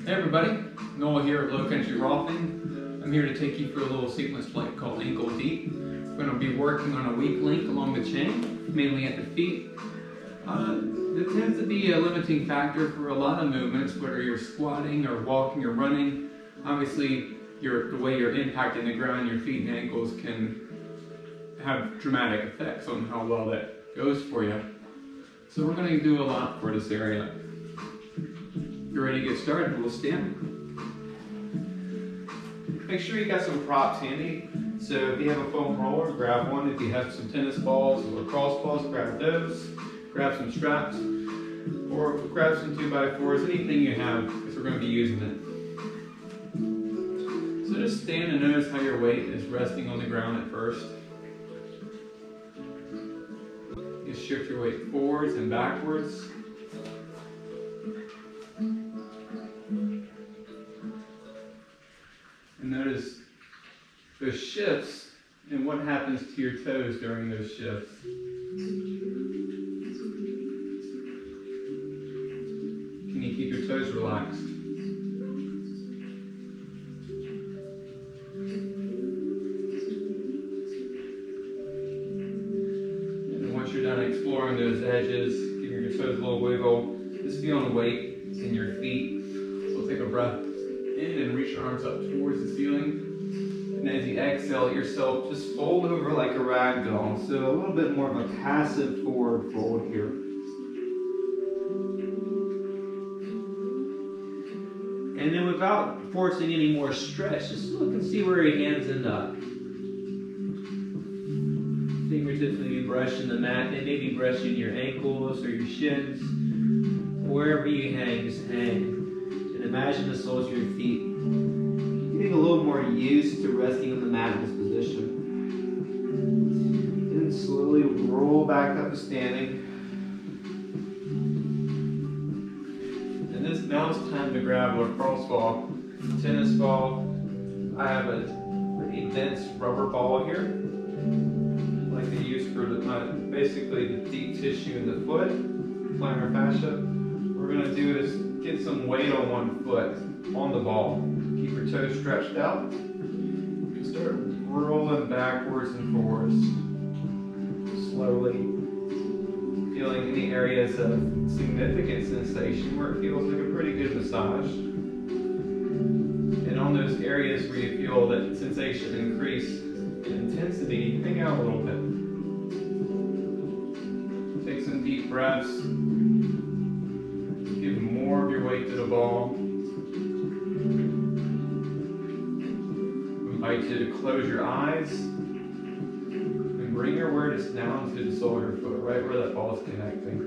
Hey everybody, Noel here at Low Country Rolfing. I'm here to take you through a little sequence plank called ankle deep. We're going to be working on a weak link along the chain, mainly at the feet. It tends to be a limiting factor for a lot of movements, whether you're squatting or walking or running. Obviously, the way you're impacting the ground, your feet and ankles can have dramatic effects on how well that goes for you. So we're going to do a lot for this area. If you're ready to get started, we'll stand. Make sure you got some props handy. So if you have a foam roller, grab one. If you have some tennis balls or lacrosse balls, grab those. Grab some straps, or grab some 2x4s, anything you have, because we're going to be using it. So just stand and notice how your weight is resting on the ground at first. Just shift your weight forwards and backwards. And notice those shifts and what happens to your toes during those shifts. Can you keep your toes relaxed? And once you're done exploring those edges, giving your toes a little wiggle, just feel the weight in your feet. So take a breath in and reach your arms up towards the ceiling. And as you exhale, let yourself just fold over like a rag doll. So a little bit more of a passive forward fold here. And then without forcing any more stretch, just look and see where your hands end up. Fingertips maybe brushing the mat, they may be brushing your ankles or your shins. Wherever you hang, just hang. And imagine the soles of your feet getting a little more used to resting on the mat in this position. And slowly roll back up to standing. Now it's time to grab a lacrosse ball, tennis ball. I have a pretty dense rubber ball here, like they use for basically the deep tissue in the foot, plantar fascia. What we're going to do is get some weight on one foot on the ball. Keep your toes stretched out. You start rolling backwards and forwards, slowly. Feeling any areas of significant sensation where it feels like a pretty good massage. And on those areas where you feel that sensation increase in intensity, hang out a little bit. Take some deep breaths. Give more of your weight to the ball. I invite you to close your eyes. Bring your awareness down to the sole of your foot, right where that ball is connecting.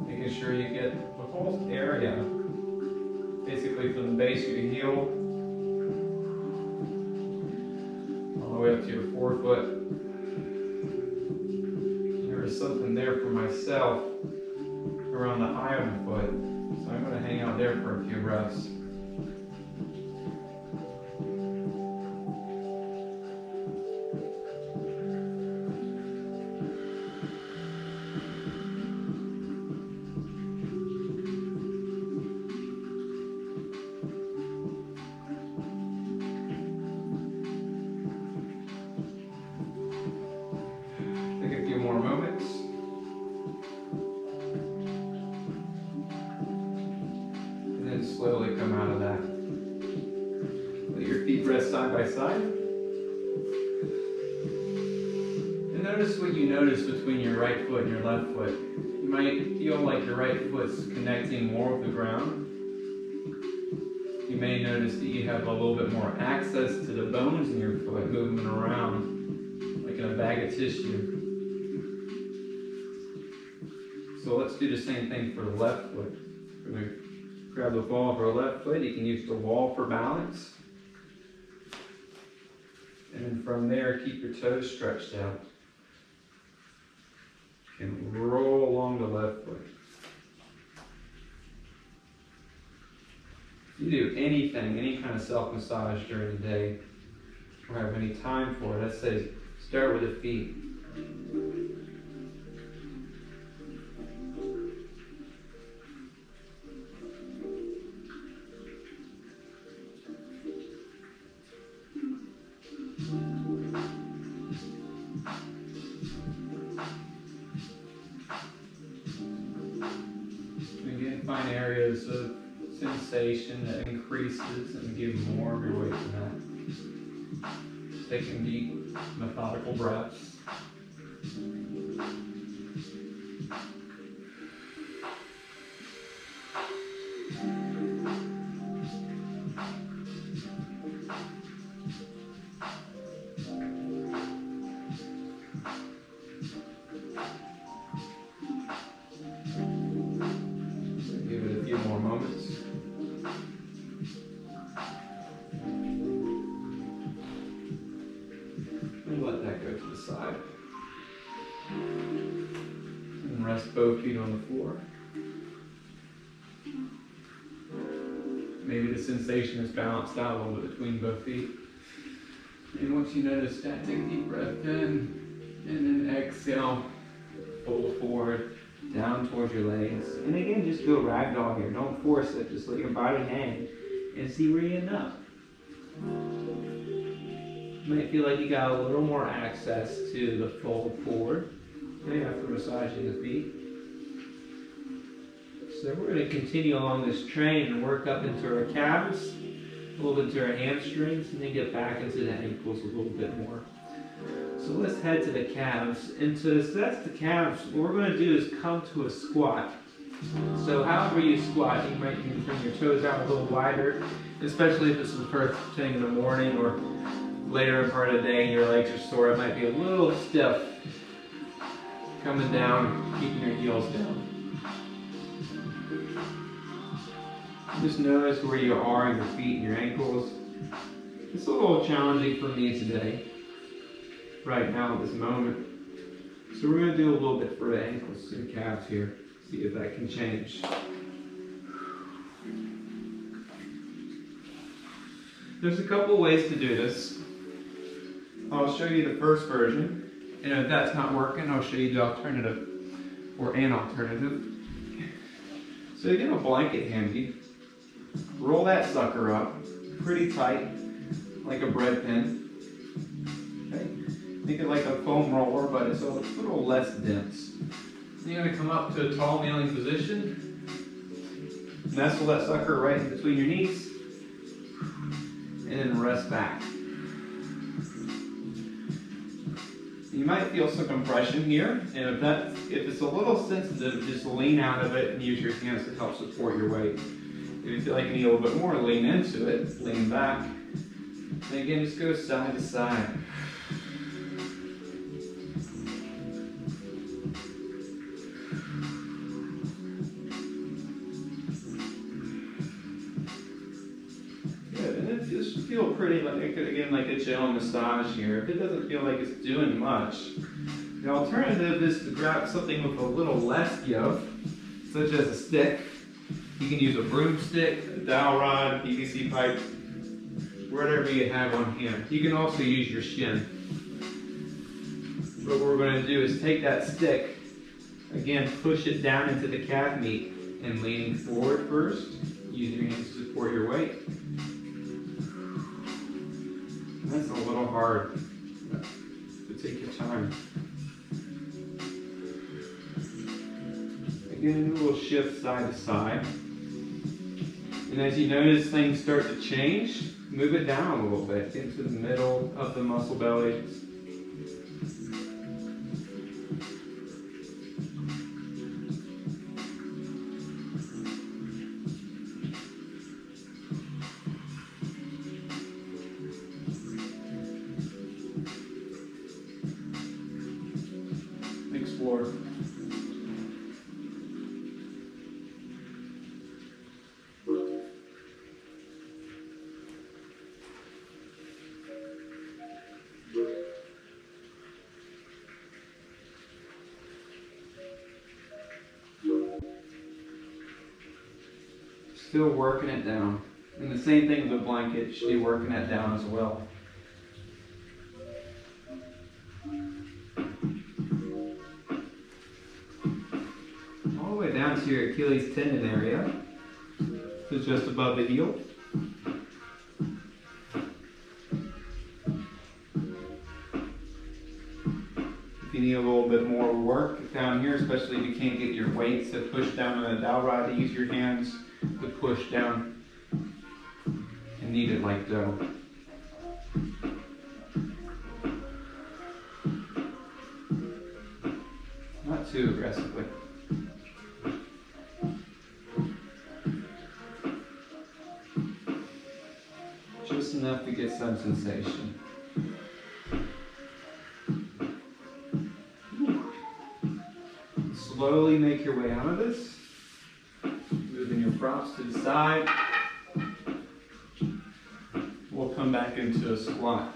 Making sure you get the whole area, basically from the base of your heel, all the way up to your forefoot. There is something there for myself around the eye of the foot, so I'm going to hang out there for a few breaths. More moments. And then slowly come out of that. Let your feet rest side by side. And notice what you notice between your right foot and your left foot. You might feel like your right foot's connecting more with the ground. You may notice that you have a little bit more access to the bones in your foot moving around like in a bag of tissue. So let's do the same thing for the left foot. We're going to grab the ball for our left foot. You can use the wall for balance. And then from there, keep your toes stretched out. You can roll along the left foot. If you do anything, any kind of self-massage during the day, or have any time for it, let's say start with the feet. find areas of sensation that increases and give more of your weight to that. Just taking deep, methodical breaths. Give it a few more moments. And let that go to the side. And rest both feet on the floor. Maybe the sensation is balanced out a little bit between both feet. And once you notice that, take a deep breath in, and then exhale, fold forward, down towards your legs. And again, just do a ragdoll here. Don't force it, just let your body hang and see where you end up. You might feel like you got a little more access to the fold forward. Okay, after massaging the feet. So we're going to continue along this train and work up into our calves, a little bit into our hamstrings, and then get back into the ankles a little bit more. So let's head to the calves. And to assess the calves, what we're going to do is come to a squat. So however you squat, you might need to bring your toes out a little wider, especially if it's the first thing in the morning or later in part of the day and your legs are sore. It might be a little stiff. Coming down, keeping your heels down. Just notice where you are in your feet and your ankles. It's a little challenging for me today, right now at this moment. So we're going to do a little bit for the ankles and calves here. See if that can change. There's a couple ways to do this. I'll show you the first version. And if that's not working, I'll show you the alternative, or an alternative. So you get a blanket handy. Roll that sucker up pretty tight, like a bread pin. Okay? Make it like a foam roller, but it's a little less dense. Then you're going to come up to a tall kneeling position. Nestle that sucker right in between your knees. And then rest back. You might feel some compression here, and if it's a little sensitive, just lean out of it and use your hands to help support your weight. If you feel like you need a little bit more, lean into it, lean back. And again, just go side to side. Good, and it just feel pretty like, again, like a gentle massage here. If it doesn't feel like it's doing much, the alternative is to grab something with a little less give, such as a stick. You can use a broomstick, a dowel rod, PVC pipe, whatever you have on hand. You can also use your shin. But what we're going to do is take that stick, again, push it down into the calf meat, and leaning forward first, use your hands to support your weight. That's a little hard, but take your time. Again, we'll shift side to side. And as you notice things start to change, move it down a little bit into the middle of the muscle belly. Explore. Still working it down. And the same thing with the blanket, you should be working that down as well. All the way down to your Achilles tendon area. So just above the heel. If you need a little bit more work down here, especially if you can't get your weights to push down on the dowel rod, to use your hands to push down and knead it like dough. Not too aggressively. Just enough to get some sensation. Slowly make your way out of this. Moving your props to the side. We'll come back into a squat.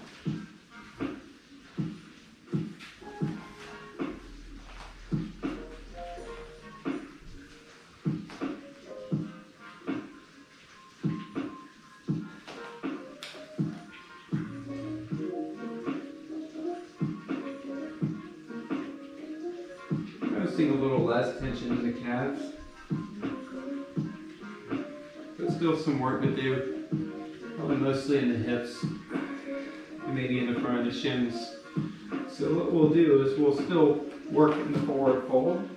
Noticing a little less tension in the calves, but still some work to do, probably mostly in the hips and maybe in the front of the shins. So what we'll do is we'll still work in the forward fold.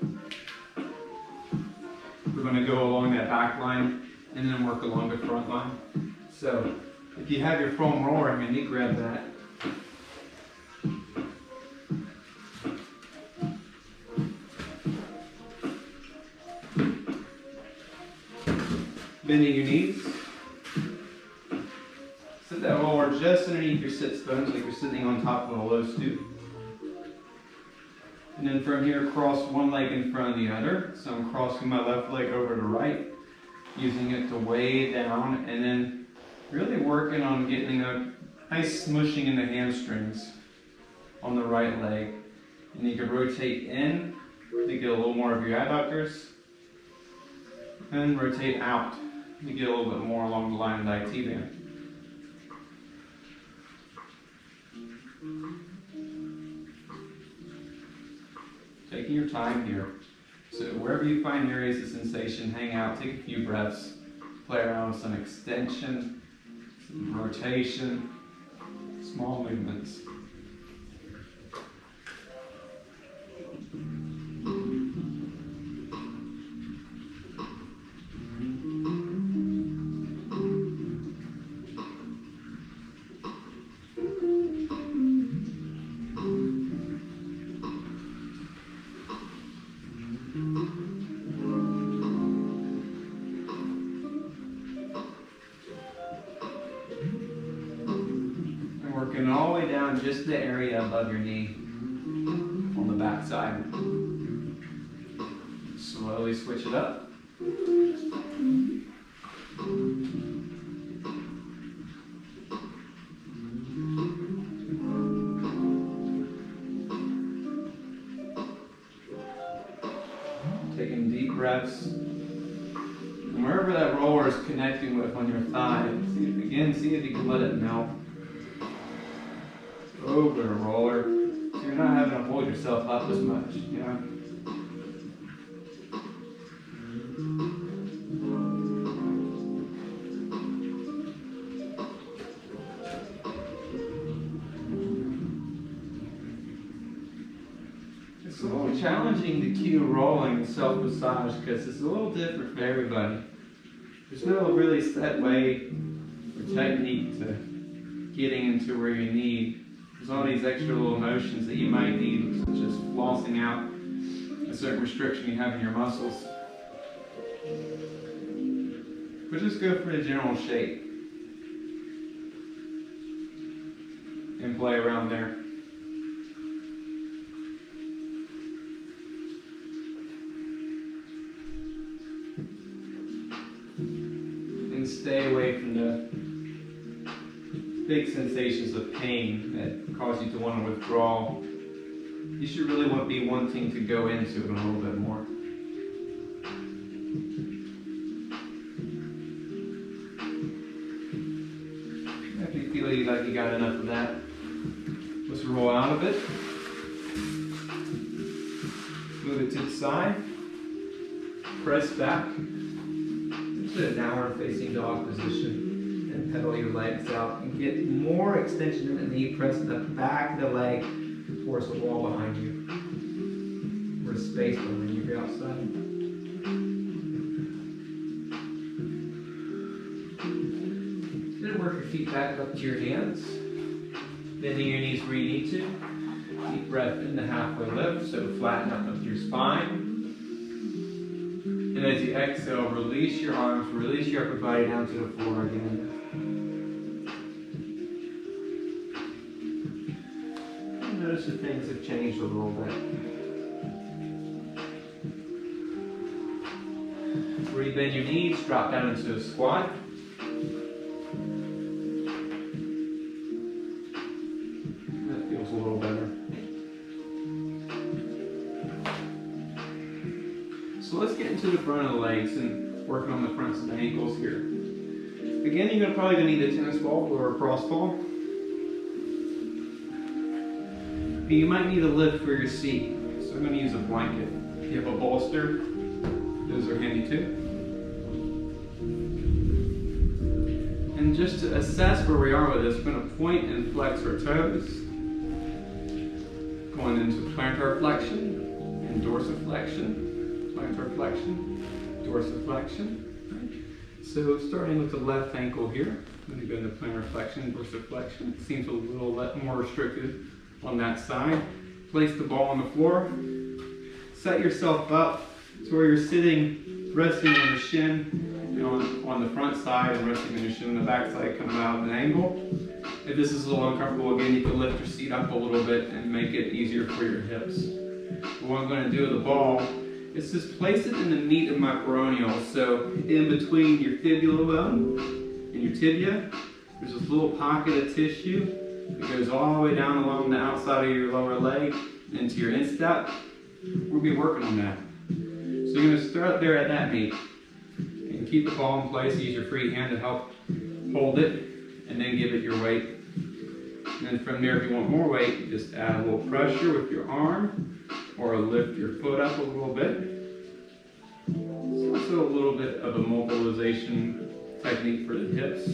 We're going to go along that back line and then work along the front line. So if you have your foam roller, I'm going to grab that. Bending your knees. Sit that roller just underneath your sits bones, like you're sitting on top of a low stoop. And then from here, cross one leg in front of the other. So I'm crossing my left leg over to right, using it to weigh down, and then really working on getting a nice smushing in the hamstrings on the right leg. And you can rotate in to get a little more of your adductors, and rotate out to get a little bit more along the line of the IT band. Taking your time here. So wherever you find areas of sensation, hang out, take a few breaths, play around with some extension, some rotation, small movements. Working all the way down just the area above your knee on the back side. Slowly switch it up. Taking deep breaths. And wherever that roller is connecting with on your thigh, see if you can let it melt over the roller, so you're not having to hold yourself up as much, you know? It's a little challenging to cue rolling and self-massage because it's a little different for everybody. There's no really set way or technique to getting into where you need. There's all these extra little motions that you might need, such as flossing out a certain restriction you have in your muscles. But just go for the general shape and play around there. And stay away from the big sensations of pain that cause you to want to withdraw. You should really be wanting to go into it a little bit more. If you feel like you got enough of that, let's roll out of it. Move it to the side. Press back into a downward facing dog position. And pedal your legs out and get more extension in the knee. Press the back of the leg towards the wall behind you. of space behind you if you're outside. Then work your feet back up to your hands. Bending your knees where you need to. Deep breath into halfway lift, so flatten up with your spine. And as you exhale, release your arms, release your upper body down to the floor again. And notice that things have changed a little bit. Rebend your knees, drop down into a squat. That feels a little better. So let's get into the front of the legs and working on the fronts of the ankles here. Again, you're probably going to need a tennis ball or a cross ball. And you might need a lift for your seat, so I'm going to use a blanket. If you have a bolster, those are handy too. And just to assess where we are with this, we're going to point and flex our toes. Going into plantar flexion and dorsiflexion. Plantar flexion, dorsiflexion. Right. So starting with the left ankle here, I'm going to go into plantar flexion and dorsiflexion. It seems a little more restricted on that side. Place the ball on the floor. Set yourself up to where you're sitting, resting on your shin on the front side and resting on your shin on the back side, coming out at an angle. If this is a little uncomfortable, again, you can lift your seat up a little bit and make it easier for your hips. But what I'm going to do with the ball is just place it in the meat of my peroneal. So in between your fibula bone and your tibia, there's this little pocket of tissue that goes all the way down along the outside of your lower leg into your instep. We'll be working on that. So you're going to start there at that meat and keep the ball in place. Use your free hand to help hold it and then give it your weight. And then from there, if you want more weight, just add a little pressure with your arm or lift your foot up a little bit. It's also a little bit of a mobilization technique for the hips.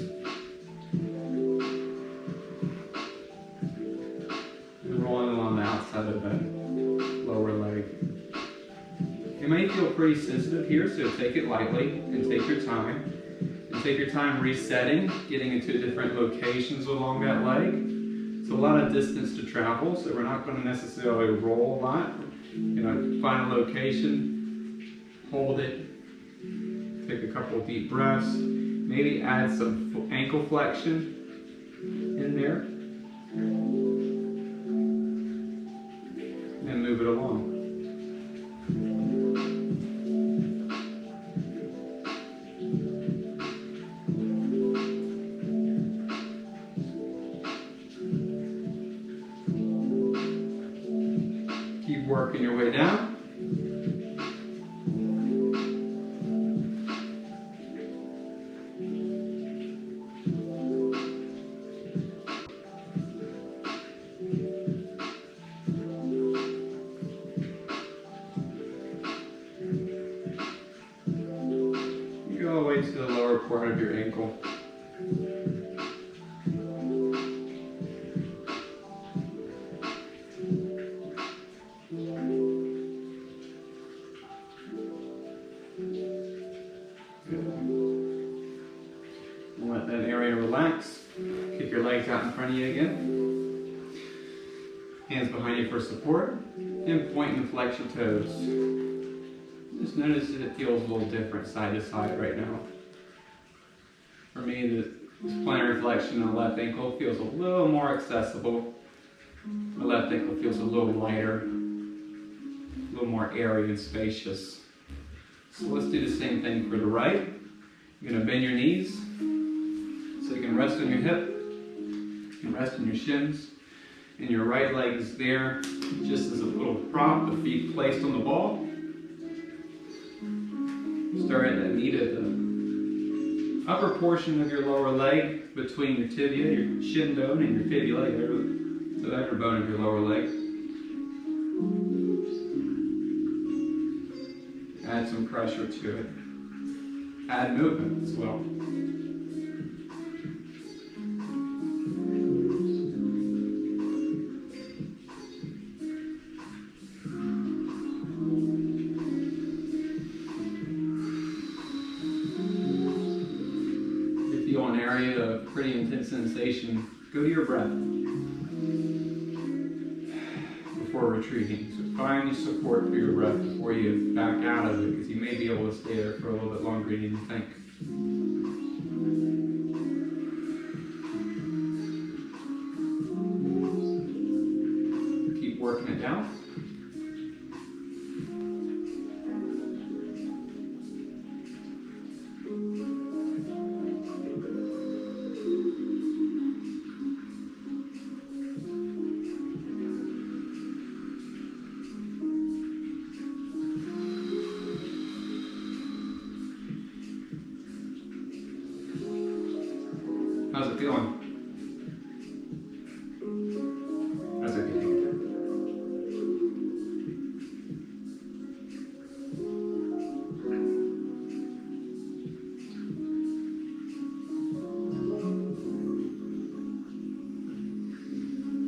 And rolling along the outside of that lower leg. You may feel pretty sensitive here, so take it lightly and take your time. And take your time resetting, getting into different locations along that leg. It's a lot of distance to travel, so we're not going to necessarily roll a lot. Find a location, hold it, take a couple of deep breaths, maybe add some ankle flexion in there, and move it along. Keep working your way down. You go all the way to the lower part of your ankle. Let that area relax. Kick your legs out in front of you again. Hands behind you for support. And point and flex your toes. Just notice that it feels a little different side to side right now. For me, the plantar flexion on the left ankle feels a little more accessible. The left ankle feels a little lighter, a little more airy and spacious. So let's do the same thing for the right. You're going to bend your knees so you can rest on your hip, you can rest on your shins, and your right leg is there just as a little prop, the feet placed on the ball. Start at that knee at the upper portion of your lower leg between your tibia, your shin bone, and your fibula, the upper bone of your lower leg. Add some pressure to it. Add movement as well. area of pretty intense sensation, go to your breath before retreating. So find support for your breath before you back out of it, because you may be able to stay there for a little bit longer than you think. Keep working it down. How's it feeling? That's okay. Take your time.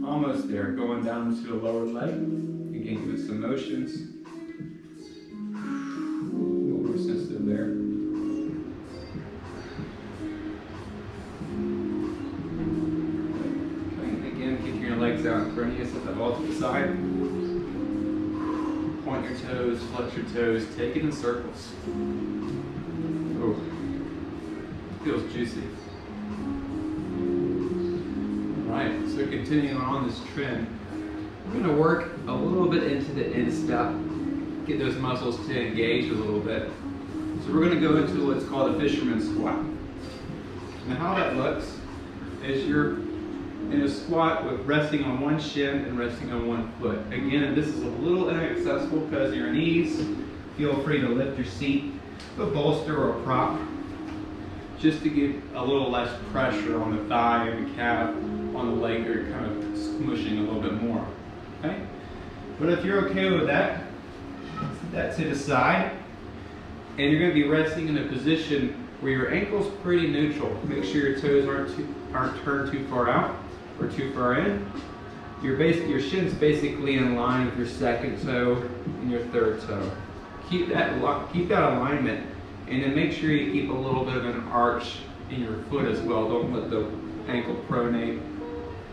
Almost there. Going down to the lower leg. Again, give it some motions. A little more sensitive there. Legs out in front of you, set that ball to the side. Point your toes, flex your toes, take it in circles. Oh, feels juicy. Alright, so continuing on this trend, we're going to work a little bit into the instep, get those muscles to engage a little bit. So we're going to go into what's called a fisherman's squat. Now how that looks is you're in a squat with resting on one shin and resting on one foot. Again, this is a little inaccessible because of your knees. Feel free to lift your seat, a bolster or a prop, just to give a little less pressure on the thigh and the calf, on the leg, or kind of smushing a little bit more. Okay? But if you're okay with that, set that to the side, and you're going to be resting in a position where your ankle's pretty neutral. Make sure your toes aren't turned too far out or too far in. Your shin's basically in line with your second toe and your third toe. Keep that alignment, and then make sure you keep a little bit of an arch in your foot as well. Don't let the ankle pronate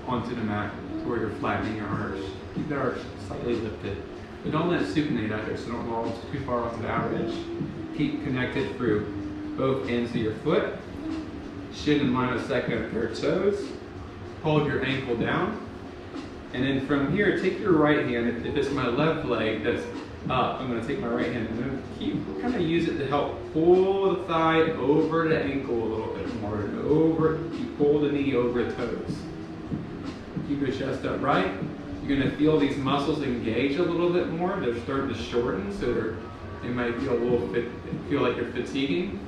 onto the mat to where you're flattening your arch. Keep that arch slightly lifted, but don't let it supinate either, so don't roll too far off the outer edge. Keep connected through both ends of your foot, shin in line with second and third toes. Hold your ankle down, and then from here, take your right hand. If it's my left leg that's up, I'm going to take my right hand and then kind of use it to help pull the thigh over the ankle a little bit more, and over. You pull the knee over the toes. Keep your chest upright. You're going to feel these muscles engage a little bit more. They're starting to shorten, so they might feel feel like you're fatiguing.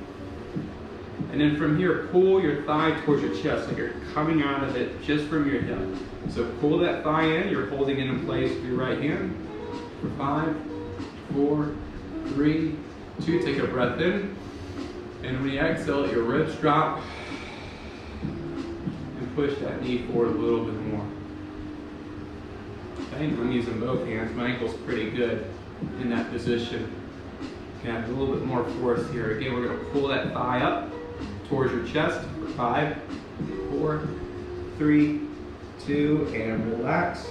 And then from here, pull your thigh towards your chest, like you're coming out of it just from your hip. So pull that thigh in, you're holding it in place with your right hand. For 5, 4, 3, 2, take a breath in. And when you exhale, let your ribs drop. And push that knee forward a little bit more. Okay, I'm using both hands. My ankle's pretty good in that position. Can add a little bit more force here. Again, we're going to pull that thigh up towards your chest for 5, 4, 3, 2, and relax.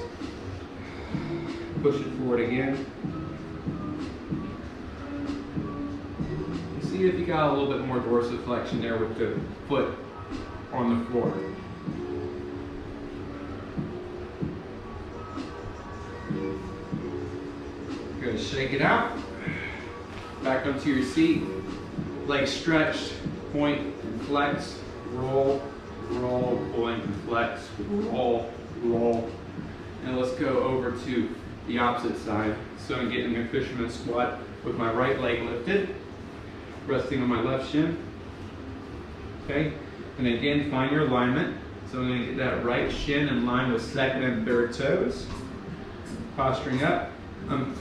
Push it forward again. And see if you got a little bit more dorsiflexion there with the foot on the floor. Good, shake it out. Back onto your seat, legs stretched, point and flex, roll, roll, point and flex, roll, roll. And let's go over to the opposite side. So I'm getting a fisherman's squat with my right leg lifted, resting on my left shin. Okay, and again, find your alignment. So I'm going to get that right shin in line with second and third toes. Posturing up. I'm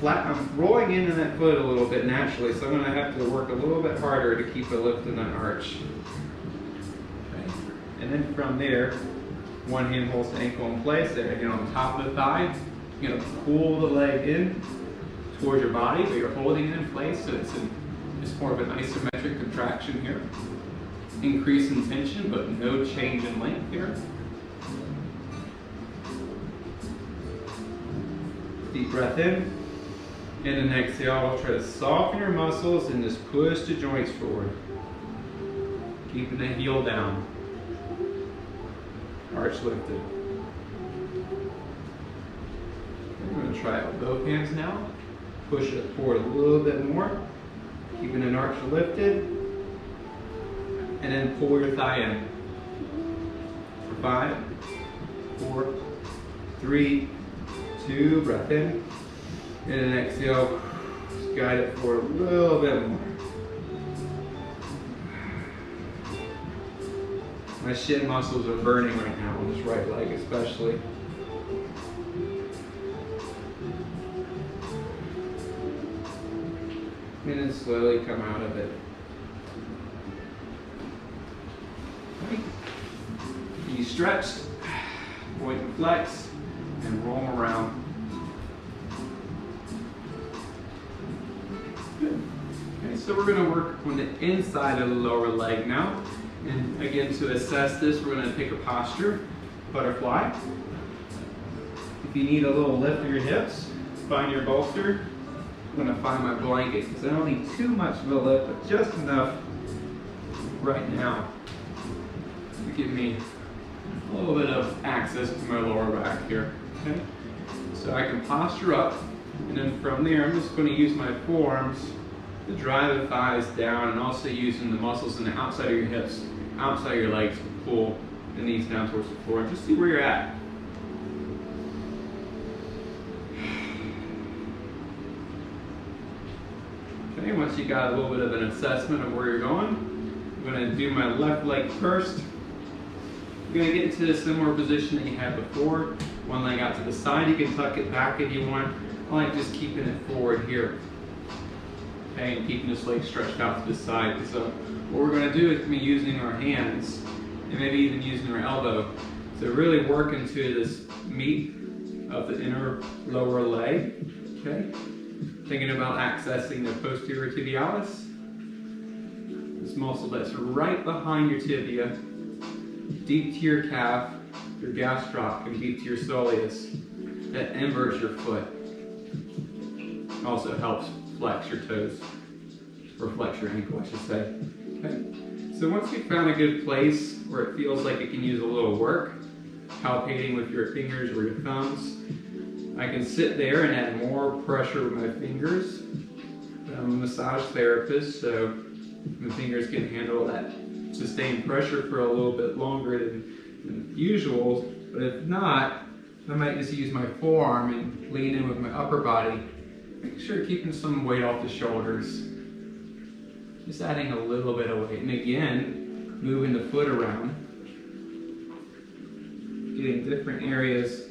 rolling into that foot a little bit naturally, so I'm going to have to work a little bit harder to keep a lift in that arch. Okay. And then from there, one hand holds the ankle in place. There, again, on top of the thigh. You're going to pull the leg in towards your body, but you're holding it in place, so it's more of an isometric contraction here. increase in tension, but no change in length here. Deep breath in, and then exhale. Try to soften your muscles and just push the joints forward. Keeping the heel down. Arch lifted. We're going to try out both hands now. Push it forward a little bit more. Keeping an arch lifted. And then pull your thigh in. For 5, 4, 3, 2, breath in. And then exhale. Just guide it forward a little bit more. My shin muscles are burning right now on this right leg especially. And then slowly come out of it. Okay. You stretch, point and flex, and roll them around. Good. Okay, so we're going to work on the inside of the lower leg now. And again, to assess this, we're going to pick a posture, butterfly. If you need a little lift of your hips, find your bolster. I'm going to find my blanket because I don't need too much of a lift, but just enough right now to give me a little bit of access to my lower back here. Okay? So I can posture up, and then from there, I'm just going to use my forearms to drive the thighs down, and also using the muscles in the outside of your hips, outside of your legs to pull the knees down towards the floor. Just see where you're at. Okay, once you got a little bit of an assessment of where you're going, I'm going to do my left leg first. You're going to get into a similar position that you had before. One leg out to the side. You can tuck it back if you want. I like just keeping it forward here. Okay, and keeping this leg stretched out to the side. So what we're going to do is be using our hands and maybe even using our elbow to really work into this meat of the inner lower leg. Okay, thinking about accessing the posterior tibialis, this muscle that's right behind your tibia, deep to your calf, your gastroc, and deep to your soleus. That inverts your foot. Also helps flex your toes, or flex your ankle, I should say. Okay. So once you've found a good place where it feels like it can use a little work, palpating with your fingers or your thumbs, I can sit there and add more pressure with my fingers. I'm a massage therapist, so my fingers can handle that sustained pressure for a little bit longer than usual. But if not, I might just use my forearm and lean in with my upper body. Make sure keeping some weight off the shoulders. Just adding a little bit of weight. And again, moving the foot around. Getting different areas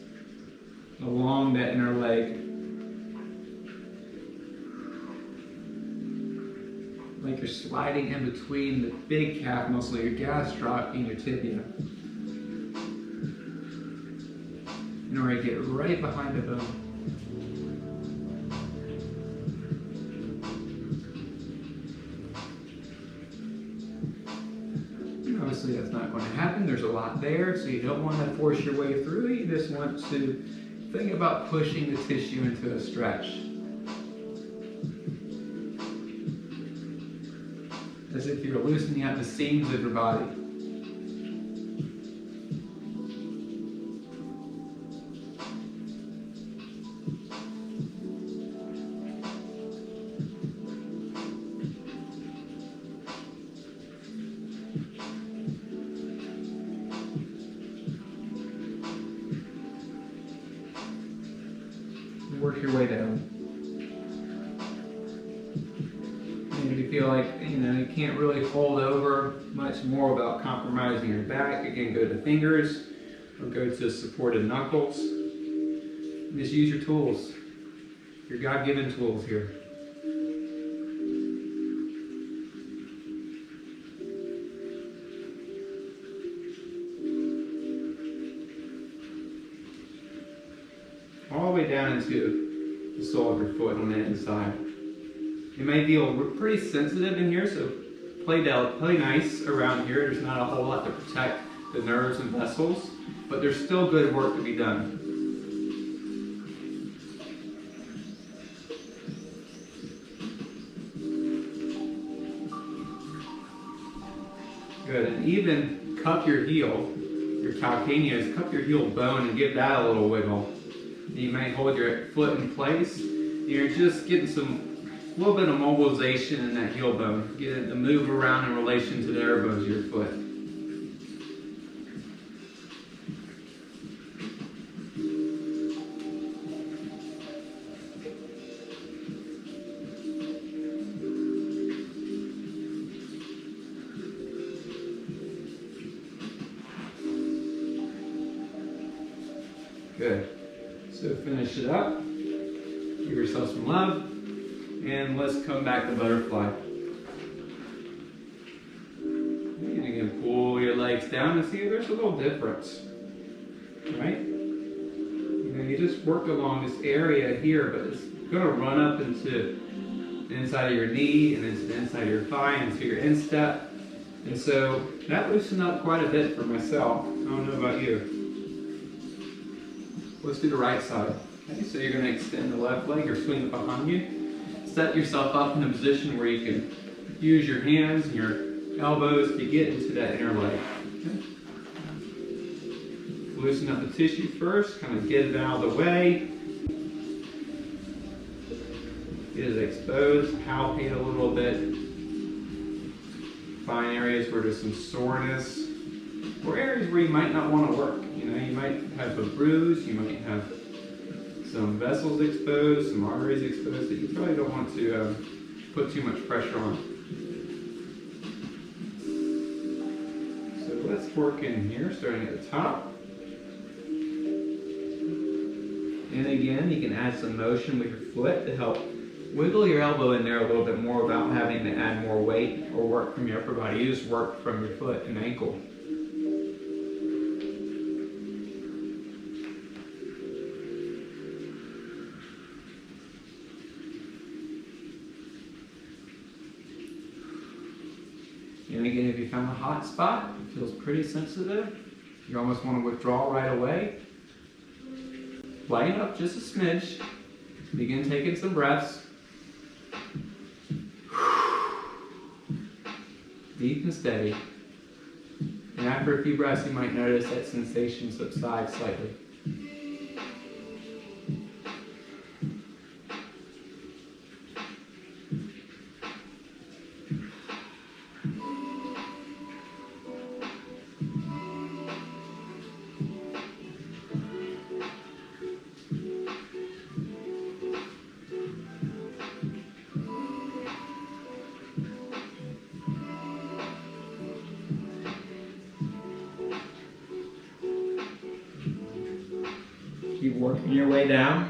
along that inner leg. Like you're sliding in between the big calf muscle, your gastroc, and your tibia. In order to get right behind the bone. Obviously that's not going to happen. There's a lot there, so you don't want to force your way through it. You just want to think about pushing the tissue into a stretch. As if you're loosening out the seams of your body. Work your way down. And if you feel like you can't really fold over much more without compromising your back, again, go to fingers or go to supported knuckles. Just use your tools, your God-given tools here. All the way down into the sole of your foot on the inside. You may feel pretty sensitive in here, so play nice around here. There's not a whole lot to protect the nerves and vessels, but there's still good work to be done. Good, and even cup your heel, your calcaneus, cup your heel bone and give that a little wiggle. And you might hold your foot in place. You're just getting a little bit of mobilization in that heel bone. Get it to move around in relation to the air bones of your foot. Good. So finish it up. Give yourself some love. And let's come back to butterfly. And again, pull your legs down and see there's a little difference. Right? You know, you just work along this area here, but it's going to run up into the inside of your knee and into the inside of your thigh and into your instep. And so that loosened up quite a bit for myself. I don't know about you. Let's do the right side. Okay, so you're going to extend the left leg or swing it behind you. Set yourself up in a position where you can use your hands and your elbows to get into that inner leg. Okay. Loosen up the tissue first, kind of get it out of the way. Get it exposed, palpate a little bit. Find areas where there's some soreness, or areas where you might not want to work. You know, you might have a bruise, you might have some vessels exposed, some arteries exposed that you probably don't want to put too much pressure on. So let's work in here, starting at the top. And again, you can add some motion with your foot to help wiggle your elbow in there a little bit more without having to add more weight or work from your upper body. You just work from your foot and ankle. And again, if you found a hot spot, it feels pretty sensitive, you almost want to withdraw right away. Lighten up just a smidge. Begin taking some breaths. Deep and steady. And after a few breaths, you might notice that sensation subside slightly. Keep working your way down.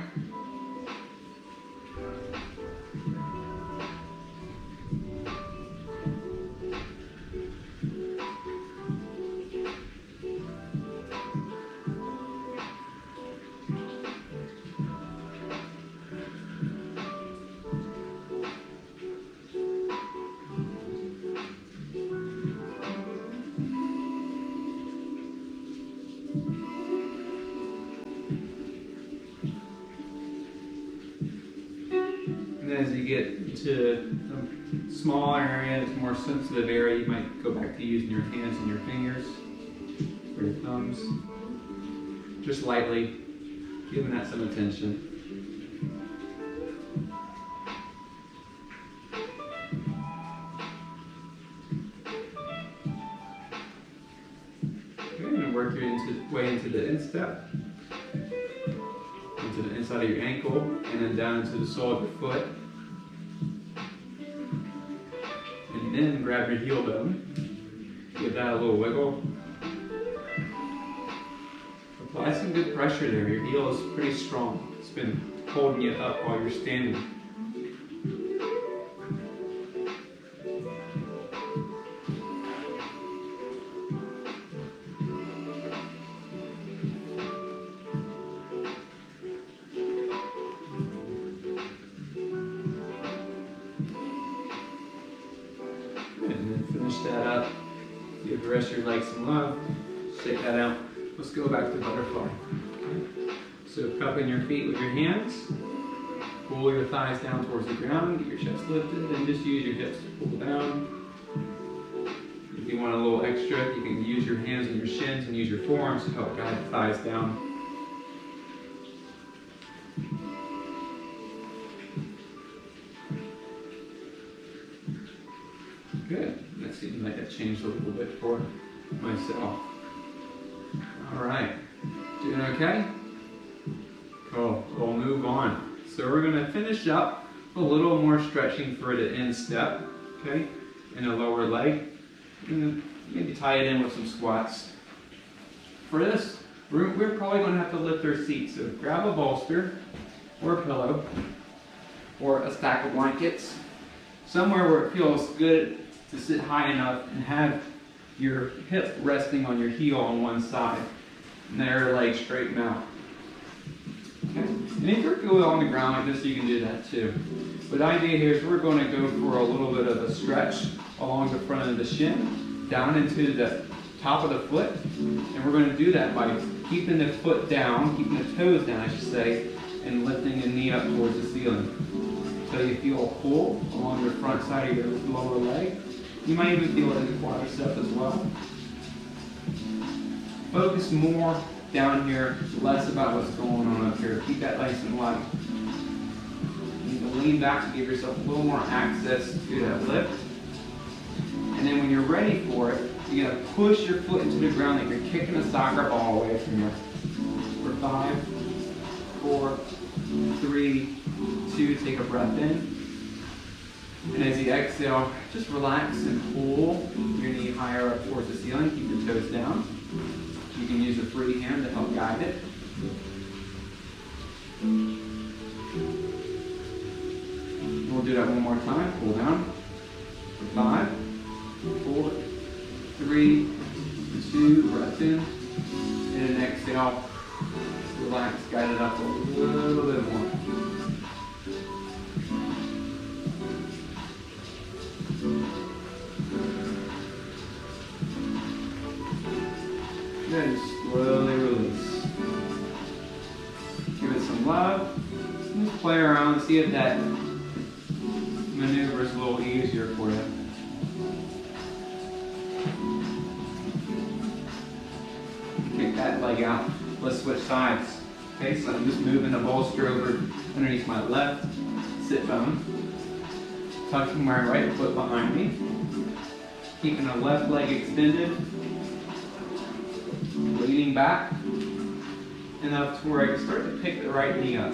As you get to a smaller area, it's more sensitive area, you might go back to using your hands and your fingers or your thumbs. Just lightly, giving that some attention. Okay, and work your way into the instep, into the inside of your ankle, and then down into the sole of your foot. And then grab your heel bone, give that a little wiggle. Apply some good pressure there. Your heel is pretty strong. It's been holding you up while you're standing. Good, and then finish that up. Give the rest of your legs some love. Shake that out. Let's go back to butterfly. Okay. So cupping your feet with your hands. Pull your thighs down towards the ground. Get your chest lifted, and just use your hips to pull down. If you want a little extra, you can use your hands and your shins and use your forearms to help guide the thighs down. Good. That seems like that changed a little bit for myself. All right. Doing okay? Cool. We'll move on. So we're going to finish up a little more stretching for the instep, okay, in the lower leg. And maybe tie it in with some squats. For this, we're probably going to have to lift our seat. So grab a bolster or a pillow or a stack of blankets, somewhere where it feels good to sit high enough and have your hip resting on your heel on one side and then your leg straighten out. Okay. And if you're good on the ground like this, you can do that too. But the idea here is we're going to go for a little bit of a stretch along the front of the shin, down into the top of the foot. And we're going to do that by keeping the foot down, keeping the toes down, I should say, and lifting the knee up towards the ceiling. So you feel a pull along the front side of your lower leg. You might even feel it in the quadricep as well. Focus more down here, less about what's going on up here. Keep that nice and light. You need to lean back to give yourself a little more access to that lift. And then when you're ready for it, you're going to push your foot into the ground like you're kicking a soccer ball away from you. For 5, 4, 3, 2, take a breath in. And as you exhale, just relax and pull your knee higher up towards the ceiling. Keep your toes down. You can use a free hand to help guide it. We'll do that one more time. Pull down. For 5, 4, 3, 2, breath in. And then exhale. Relax, guide it up a little bit more. Then slowly release. Give it some love. Just play around and see if that maneuver is a little easier for you. Kick that leg out. Let's switch sides. Okay, so I'm just moving the bolster over underneath my left sit bone. Tucking my right foot behind me. Keeping the left leg extended. Leaning back enough to where I can start to pick the right knee up.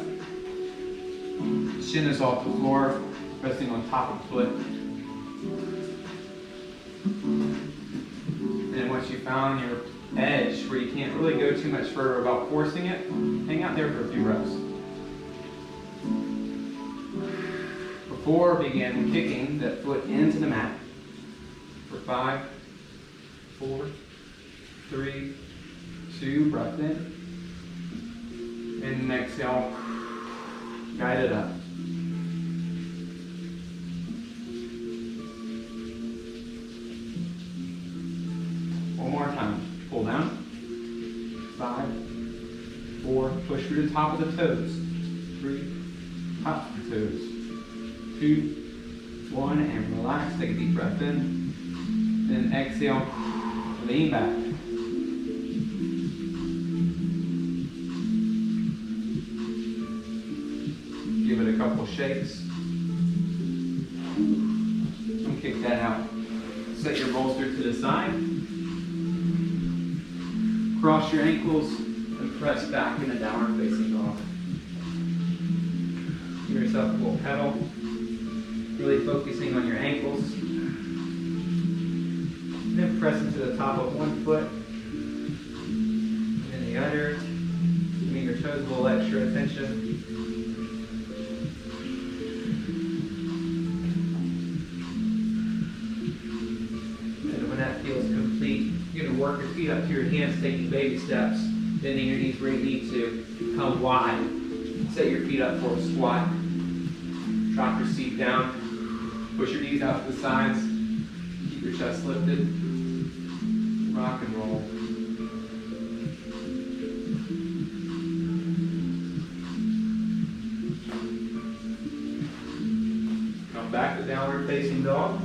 Shin is off the floor, resting on top of the foot. And once you found your edge where you can't really go too much further without forcing it, hang out there for a few reps. Before begin kicking that foot into the mat. For 5, 4, 3, 2, breath in. And exhale, guide it up. One more time. Pull down. 5, 4, push through the top of the toes. 3, top of the toes. 2, 1, and relax. Take a deep breath in. Then exhale, lean back. Give it a couple shakes. And kick that out. Set your bolster to the side. Cross your ankles and press back in a downward facing dog. Give yourself a little pedal. Really focusing on your ankles. And then press into the top of one foot. And then the other. Giving your toes a little extra attention. You're going to work your feet up to your hands, taking baby steps, bending your knees where you need to. Come wide. Set your feet up for a squat. Drop your seat down. Push your knees out to the sides. your chest lifted. Rock and roll. Come back to downward facing dog.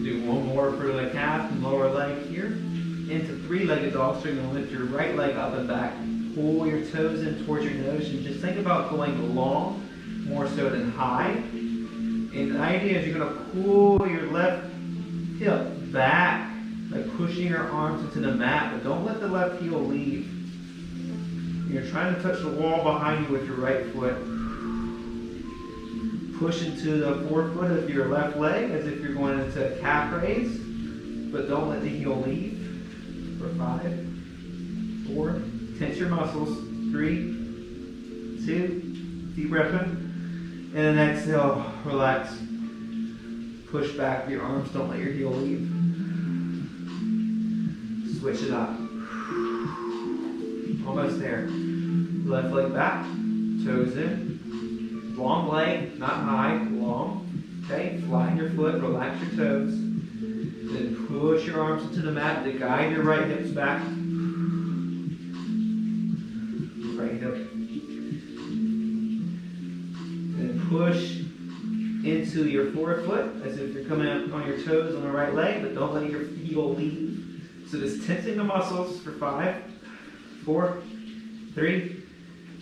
Do one more for the calf and lower leg here. Into three-legged dog, so you're going to lift your right leg up and back. Pull your toes in towards your nose and just think about going long more so than high. And the idea is you're going to pull your left hip back by pushing your arms into the mat, but don't let the left heel leave. You're trying to touch the wall behind you with your right foot. Push into the forefoot of your left leg as if you're going into a calf raise, but don't let the heel leave. For 5, 4, tense your muscles. 3, 2, deep breath in. And then exhale, relax. Push back with your arms, don't let your heel leave. Switch it up. Almost there. Left leg back, toes in. Long leg, not high, long. Okay, flatten your foot, relax your toes. Then push your arms into the mat to guide your right hips back. Right hip. Then push into your forefoot as if you're coming up on your toes on the right leg, but don't let your heel leave. So just tensing the muscles for 5, 4, 3,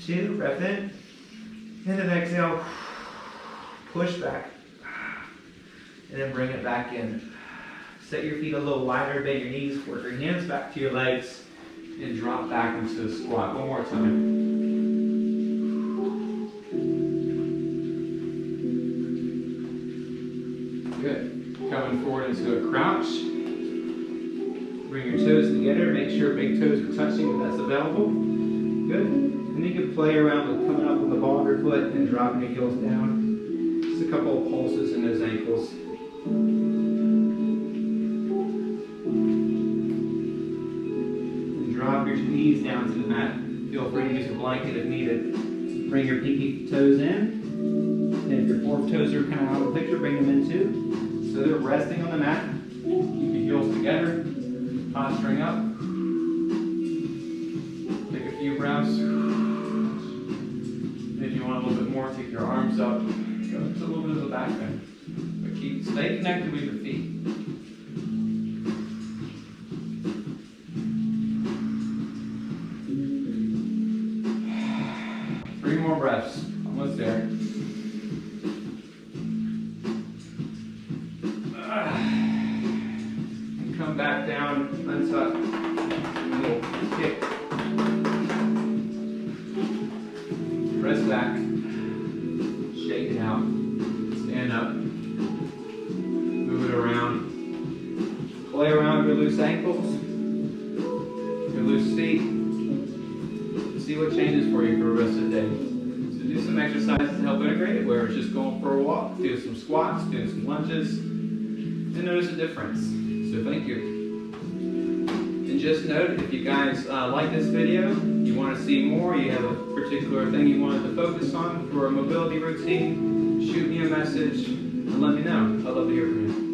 2, breath in. And then exhale, push back. And then bring it back in. Set your feet a little wider, bend your knees, work your hands back to your legs, and drop back into a squat. One more time. Good. Coming forward into a crouch. Bring your toes together. Make sure big toes are touching if that's available. Good. And you can play around with coming up with the ball of your foot and dropping your heels down. Just a couple of pulses in those ankles. And drop your knees down to the mat. Feel free to use a blanket if needed. Bring your pinky toes in. And if your fork toes are kind of out of the picture, bring them in too. So they're resting on the mat. Keep your heels together. Posturing up. Take a few breaths. And if you want a little bit more, take your arms up. Go into a little bit of the back bend. But stay connected with your feet. Three more breaths. Almost there. And come back down, untuck. A little kick. Press back. Shake it out. Stand up. Move it around. Play around with your loose ankles. Your loose feet. See what changes for you for the rest of the day. So do some exercises to help integrate it, where it's just going for a walk, do some squats, do some lunges, and notice a difference. So thank you. And just note, if you guys like this video, you want to see more, you have a particular thing you wanted to focus on for a mobility routine, shoot me a message and let me know. I'd love to hear from you.